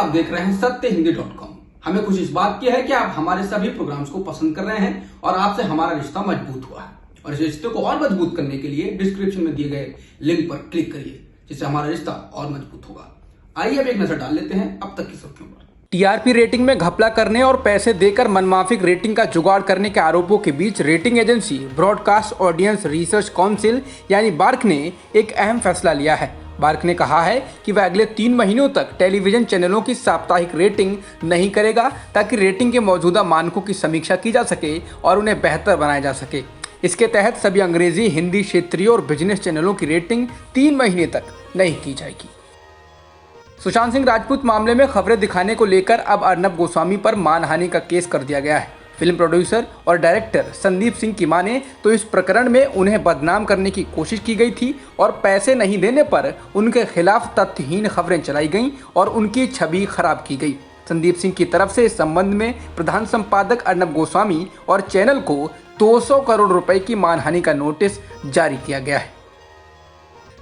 आप देख रहे हैं सत्यहिंदी.com। हमें खुशी इस बात की है कि आप हमारे सभी प्रोग्राम्स को पसंद कर रहे हैं और आपसे हमारा रिश्ता मजबूत हुआ है। और इस रिश्ते को और मजबूत करने के लिए डिस्क्रिप्शन में दिए गए लिंक पर क्लिक करिए, जिससे हमारा रिश्ता और मजबूत होगा। आइए अब एक नजर डाल लेते हैं अब तक की सुर्खियों पर। टीआरपी रेटिंग में घपला करने और पैसे देकर मनमाफिक रेटिंग का जुगाड़ करने के आरोपों के बीच rating agency Broadcast Audience Research Council यानी बार्क ने एक अहम फैसला लिया है। बार्क ने कहा है कि वह अगले 3 महीनों तक टेलीविजन चैनलों की साप्ताहिक रेटिंग नहीं करेगा, ताकि रेटिंग के मौजूदा मानकों की समीक्षा की जा सके और उन्हें बेहतर बनाया जा सके। इसके तहत सभी अंग्रेजी, हिंदी, क्षेत्रीय और बिजनेस चैनलों की रेटिंग 3 महीने तक नहीं की जाएगी। सुशांत सिंह राजपूत मामले में खबरें दिखाने को लेकर अब अर्नब गोस्वामी पर मानहानि का केस कर दिया गया है। फिल्म प्रोड्यूसर और डायरेक्टर संदीप सिंह की माने तो इस प्रकरण में उन्हें बदनाम करने की कोशिश की गई थी और पैसे नहीं देने पर उनके खिलाफ तथ्यहीन खबरें चलाई गईं और उनकी छवि खराब की गई। संदीप सिंह की तरफ से इस संबंध में प्रधान संपादक अर्नब गोस्वामी और चैनल को 200 करोड़ रुपए की मानहानि का नोटिस जारी किया गया है।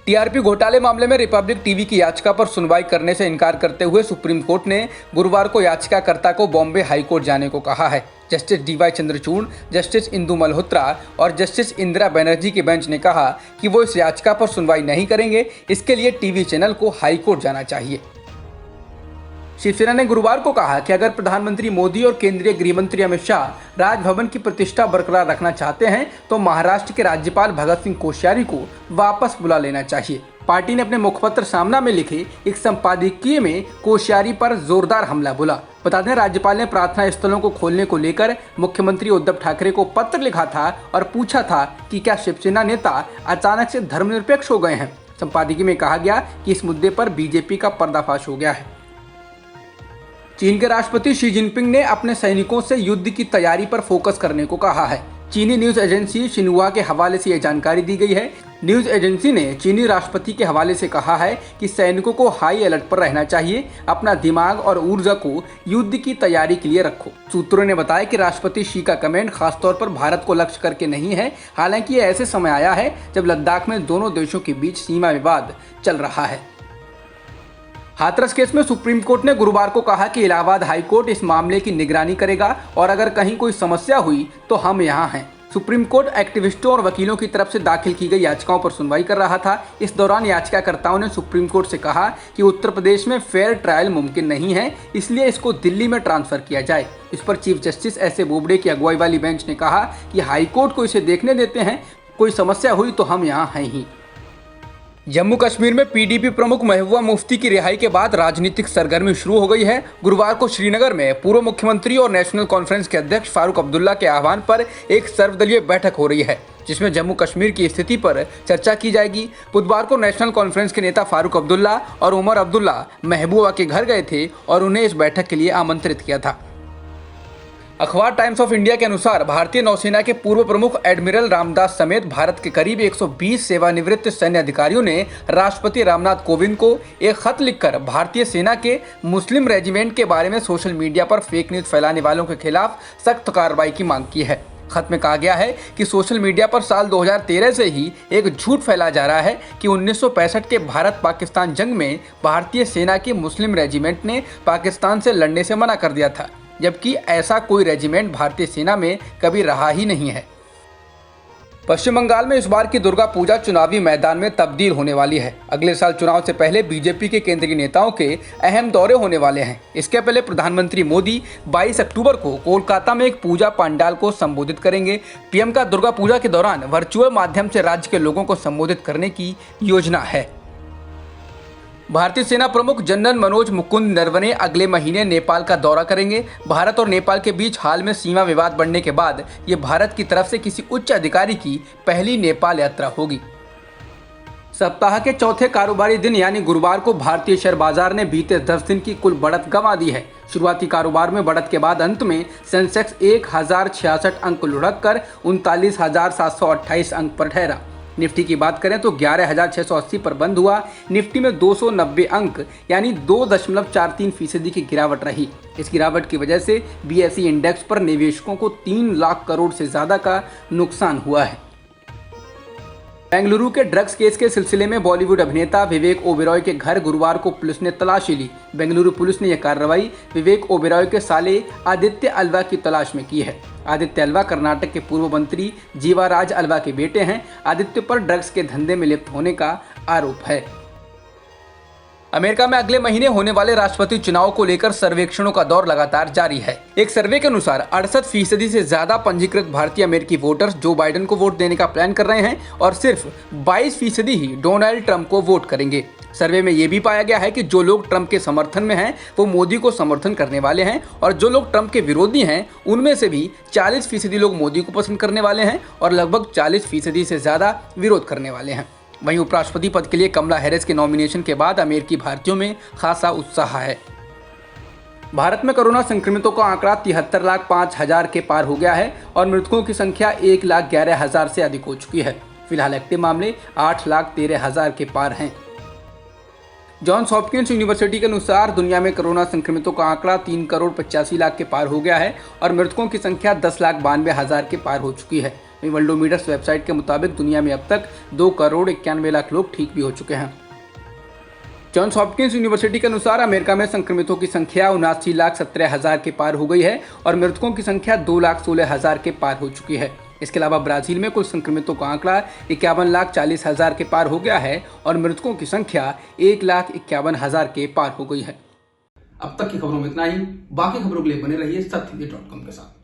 टीआरपी घोटाले मामले में रिपब्लिक टीवी की याचिका पर सुनवाई करने से इनकार करते हुए सुप्रीम कोर्ट ने गुरुवार को याचिकाकर्ता को बॉम्बे हाई कोर्ट जाने को कहा है। Justice DY Chandrachud, justice Indu Malhotra और जस्टिस इंदिरा बनर्जी के बेंच ने कहा कि वो इस याचिका पर सुनवाई नहीं करेंगे। इसके लिए टीवी चैनल को हाई कोर्ट जाना चाहिए। शिवसेना ने गुरुवार को कहा कि अगर प्रधानमंत्री मोदी और केंद्रीय गृह मंत्री अमित शाह राजभवन की प्रतिष्ठा बरकरार रखना चाहते हैं तो महाराष्ट्र के राज्यपाल भगत सिंह कोश्यारी को वापस बुला लेना चाहिए। पार्टी ने अपने मुखपत्र सामना में लिखे एक संपादकीय में कोश्यारी पर जोरदार हमला बोला। बता दें, राज्यपाल ने प्रार्थना स्थलों को खोलने को लेकर मुख्यमंत्री उद्धव ठाकरे को पत्र लिखा था और पूछा था कि क्या शिवसेना नेता अचानक से धर्मनिरपेक्ष हो गए हैं। संपादकीय में कहा गया कि इस मुद्दे पर बीजेपी का पर्दाफाश हो गया है। चीन के राष्ट्रपति शी जिनपिंग ने अपने सैनिकों से युद्ध की तैयारी पर फोकस करने को कहा है। चीनी न्यूज एजेंसी शिन्हुआ के हवाले से यह जानकारी दी गई है। न्यूज एजेंसी ने चीनी राष्ट्रपति के हवाले से कहा है कि सैनिकों को हाई अलर्ट पर रहना चाहिए, अपना दिमाग और ऊर्जा को युद्ध की तैयारी के लिए रखो। सूत्रों ने बताया कि राष्ट्रपति शी का कमेंट खासतौर पर भारत को लक्ष्य करके नहीं है। हालांकि यह ऐसे समय आया है जब लद्दाख में दोनों देशों के बीच सीमा विवाद चल रहा है। हाथरस केस में सुप्रीम कोर्ट ने गुरुवार को कहा कि इलाहाबाद हाई कोर्ट इस मामले की निगरानी करेगा और अगर कहीं कोई समस्या हुई तो हम यहाँ हैं। सुप्रीम कोर्ट एक्टिविस्टों और वकीलों की तरफ से दाखिल की गई याचिकाओं पर सुनवाई कर रहा था। इस दौरान याचिकाकर्ताओं ने सुप्रीम कोर्ट से कहा कि उत्तर प्रदेश में फेयर ट्रायल मुमकिन नहीं है, इसलिए इसको दिल्ली में ट्रांसफर किया जाए। इस पर चीफ जस्टिस एस.ए. बोबडे की अगुवाई वाली बेंच ने कहा कि हाई कोर्ट को इसे देखने देते हैं, कोई समस्या हुई तो हम यहाँ हैं ही। जम्मू कश्मीर में पीडीपी प्रमुख महबूबा मुफ्ती की रिहाई के बाद राजनीतिक सरगर्मी शुरू हो गई है। गुरुवार को श्रीनगर में पूर्व मुख्यमंत्री और नेशनल कॉन्फ्रेंस के अध्यक्ष फारूक अब्दुल्ला के आह्वान पर एक सर्वदलीय बैठक हो रही है, जिसमें जम्मू कश्मीर की स्थिति पर चर्चा की जाएगी। बुधवार को नेशनल कॉन्फ्रेंस के नेता फारूक अब्दुल्ला और उमर अब्दुल्ला महबूबा के घर गए थे और उन्हें इस बैठक के लिए आमंत्रित किया था। अखबार टाइम्स ऑफ इंडिया के अनुसार भारतीय नौसेना के पूर्व प्रमुख एडमिरल रामदास समेत भारत के करीब 120 सेवानिवृत्त सैन्य अधिकारियों ने राष्ट्रपति रामनाथ कोविंद को एक खत लिखकर भारतीय सेना के मुस्लिम रेजिमेंट के बारे में सोशल मीडिया पर फेक न्यूज फैलाने वालों के खिलाफ सख्त कार्रवाई की मांग की है। खत में कहा गया है कि सोशल मीडिया पर साल 2013 से ही एक झूठ फैलाया जा रहा है कि 1965 के भारत पाकिस्तान जंग में भारतीय सेना के मुस्लिम रेजिमेंट ने पाकिस्तान से लड़ने से मना कर दिया था, जबकि ऐसा कोई रेजिमेंट भारतीय सेना में कभी रहा ही नहीं है। पश्चिम बंगाल में इस बार की दुर्गा पूजा चुनावी मैदान में तब्दील होने वाली है। अगले साल चुनाव से पहले बीजेपी के केंद्रीय नेताओं के अहम दौरे होने वाले हैं। इसके पहले प्रधानमंत्री मोदी 22 अक्टूबर को कोलकाता में एक पूजा पंडाल को संबोधित करेंगे। पीएम का दुर्गा पूजा के दौरान वर्चुअल माध्यम से राज्य के लोगों को संबोधित करने की योजना है। भारतीय सेना प्रमुख जनरल मनोज मुकुंद नरवणे अगले महीने नेपाल का दौरा करेंगे। भारत और नेपाल के बीच हाल में सीमा विवाद बढ़ने के बाद ये भारत की तरफ से किसी उच्च अधिकारी की पहली नेपाल यात्रा होगी। सप्ताह के चौथे कारोबारी दिन यानी गुरुवार को भारतीय शेयर बाजार ने बीते 10 दिन की कुल बढ़त गंवा दी है। शुरुआती कारोबार में बढ़त के बाद अंत में सेंसेक्स 1066 अंक लुढ़क कर 39,728 अंक पर ठहरा। निफ्टी की बात करें तो 11,680 पर बंद हुआ। निफ्टी में 290 अंक यानी 2.43% की गिरावट रही। इस गिरावट की वजह से बीएसई इंडेक्स पर निवेशकों को 3 लाख करोड़ से ज्यादा का नुकसान हुआ है। बेंगलुरु के ड्रग्स केस के सिलसिले में बॉलीवुड अभिनेता विवेक ओबेरॉय के घर गुरुवार को पुलिस ने तलाशी ली। बेंगलुरु पुलिस ने यह कार्रवाई विवेक ओबेरॉय के साले आदित्य अल्वा की तलाश में की है। आदित्य अल्वा कर्नाटक के पूर्व मंत्री जीवाराज अल्वा के बेटे हैं। आदित्य पर ड्रग्स के धंधे में लिप्त होने का आरोप है। अमेरिका में अगले महीने होने वाले राष्ट्रपति चुनाव को लेकर सर्वेक्षणों का दौर लगातार जारी है। एक सर्वे के अनुसार 68% से ज्यादा पंजीकृत भारतीय अमेरिकी वोटर्स जो बाइडेन को वोट देने का प्लान कर रहे हैं और सिर्फ 22% ही डोनाल्ड ट्रंप को वोट करेंगे। सर्वे में यह भी पाया गया है कि जो लोग ट्रंप के समर्थन में हैं वो मोदी को समर्थन करने वाले हैं और जो लोग ट्रंप के विरोधी हैं उनमें से भी 40% लोग मोदी को पसंद करने वाले हैं और लगभग 40% से ज्यादा विरोध करने वाले हैं। वहीं उपराष्ट्रपति पद के लिए कमला हैरिस के नॉमिनेशन के बाद अमेरिकी भारतीयों में खासा उत्साह है। भारत में कोरोना संक्रमितों का आंकड़ा 73,05,000 के पार हो गया है और मृतकों की संख्या 1,11,000 से अधिक हो चुकी है। फिलहाल एक्टिव मामले 8,13,000 के पार हैं। जॉन्स हॉपकिंस यूनिवर्सिटी के अनुसार दुनिया में कोरोना संक्रमितों का आंकड़ा 3,85,00,000 के पार हो गया है और मृतकों की संख्या 10,92,000 के पार हो चुकी है। वर्ल्डोमीटर्स वेबसाइट के मुताबिक दुनिया में अब तक 2,91,00,000 लोग ठीक भी हो चुके हैं। जॉन्स हॉपकिंस यूनिवर्सिटी के अनुसार अमेरिका में संक्रमितों की संख्या 79,17,000 के पार हो गई है और मृतकों की संख्या 2,16,000 के पार हो चुकी है। इसके अलावा ब्राजील में कुल संक्रमितों का आंकड़ा 51,40,000 के पार हो गया है और मृतकों की संख्या 1,51,000 के पार हो गई है। अब तक की खबरों में इतना ही। बाकी खबरों के लिए बने रहिए सत्यजित.com के साथ।